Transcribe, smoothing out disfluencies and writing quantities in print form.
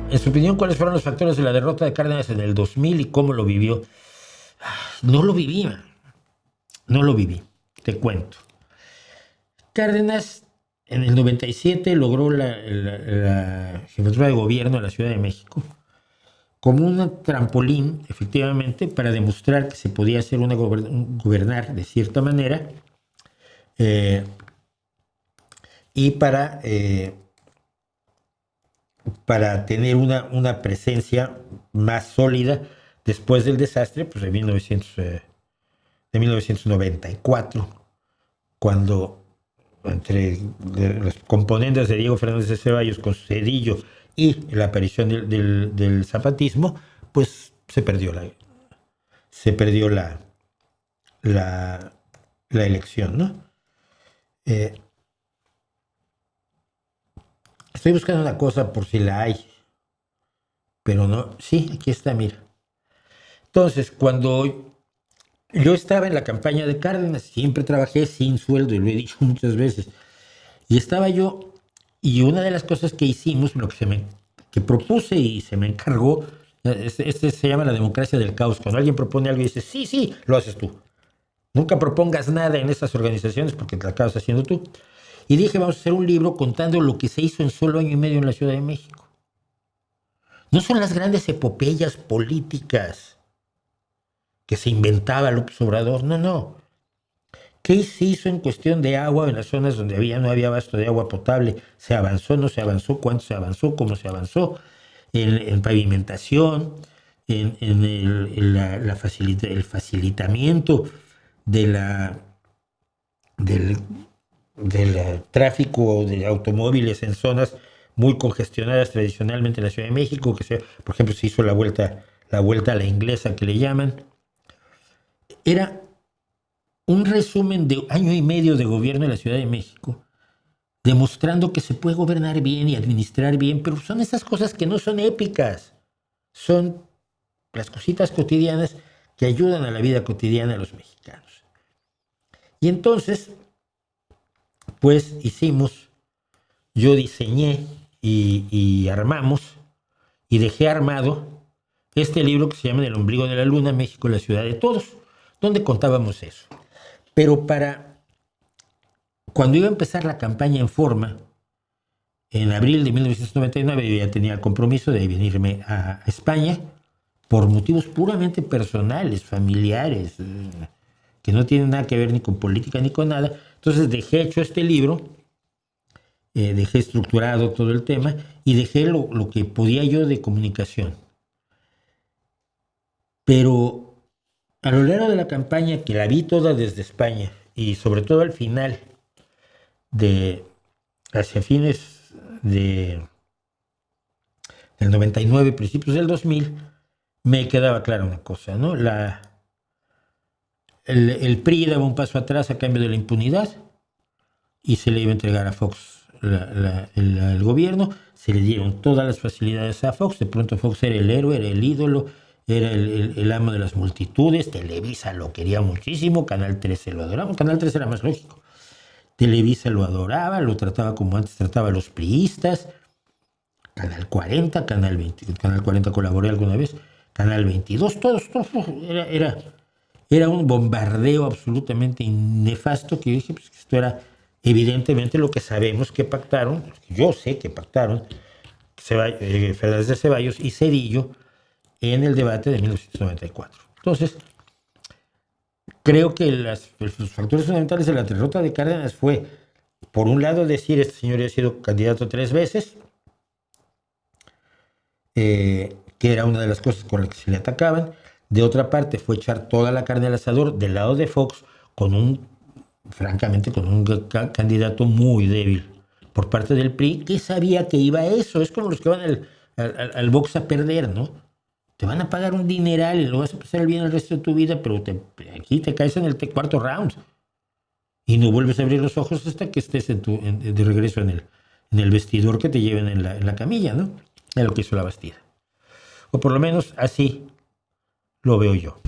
En su opinión, ¿cuáles fueron los factores de la derrota de Cárdenas en el 2000 y cómo lo vivió? No lo viví, man. No lo viví, te cuento. Cárdenas en el 97 logró la jefatura de gobierno de la Ciudad de México como un trampolín, efectivamente, para demostrar que se podía hacer gobernar de cierta manera y para tener una presencia más sólida después del desastre pues, de 1994, cuando entre los componentes de Diego Fernández de Ceballos con Zedillo y la aparición del zapatismo, pues se perdió la elección, ¿no? Estoy buscando una cosa por si la hay, pero no. Sí, aquí está, mira. Entonces, cuando yo estaba en la campaña de Cárdenas, siempre trabajé sin sueldo, y lo he dicho muchas veces. Y estaba yo, y una de las cosas que hicimos, lo que propuse y se me encargó, este se llama la democracia del caos. Cuando alguien propone algo y dice, sí, sí, lo haces tú. Nunca propongas nada en estas organizaciones porque te lo acabas haciendo tú. Y dije, vamos a hacer un libro contando lo que se hizo en solo año y medio en la Ciudad de México. No son las grandes epopeyas políticas que se inventaba López Obrador, no. ¿Qué se hizo en cuestión de agua en las zonas donde no había abasto de agua potable? ¿Se avanzó, no se avanzó? ¿Cuánto se avanzó? ¿Cómo se avanzó? En pavimentación, en el facilitamiento del tráfico de automóviles en zonas muy congestionadas tradicionalmente en la Ciudad de México, por ejemplo, se hizo la vuelta a la inglesa que le llaman. Era un resumen de año y medio de gobierno en la Ciudad de México, demostrando que se puede gobernar bien y administrar bien, pero son esas cosas que no son épicas, son las cositas cotidianas que ayudan a la vida cotidiana de los mexicanos. Y entonces, pues yo diseñé y armamos y dejé armado este libro que se llama El ombligo de la luna, México, la ciudad de todos, donde contábamos eso. Pero cuando iba a empezar la campaña en forma, en abril de 1999, yo ya tenía el compromiso de venirme a España por motivos puramente personales, familiares, que no tienen nada que ver ni con política ni con nada. Entonces dejé hecho este libro, dejé estructurado todo el tema y dejé lo que podía yo de comunicación. Pero a lo largo de la campaña, que la vi toda desde España y sobre todo al final, hacia fines del 99, principios del 2000, me quedaba clara una cosa, ¿no? El PRI daba un paso atrás a cambio de la impunidad y se le iba a entregar a Fox el gobierno, se le dieron todas las facilidades a Fox, de pronto Fox era el héroe, era el ídolo, era el amo de las multitudes, Televisa lo quería muchísimo, Canal 13 lo adoraba, Canal 13 era más lógico, Televisa lo adoraba, lo trataba como antes trataba a los priistas, Canal 40, Canal 20, Canal 40 colaboré alguna vez, Canal 22, todos era un bombardeo absolutamente nefasto que yo dije, pues esto era evidentemente lo que sabemos que pactaron, yo sé que pactaron Fernández de Ceballos y Zedillo en el debate de 1994. Entonces, creo que los factores fundamentales de la derrota de Cárdenas fue, por un lado, decir, este señor ya ha sido candidato 3 veces, que era una de las cosas con las que se le atacaban. De otra parte, fue echar toda la carne al asador del lado de Fox francamente, con un candidato muy débil por parte del PRI, que sabía que iba a eso. Es como los que van al box a perder, ¿no? Te van a pagar un dineral y lo vas a pasar bien el resto de tu vida, pero aquí te caes en el cuarto round y no vuelves a abrir los ojos hasta que estés de regreso en el vestidor que te lleven en la camilla, ¿no? Es lo que hizo la Bastida. O por lo menos así lo veo yo.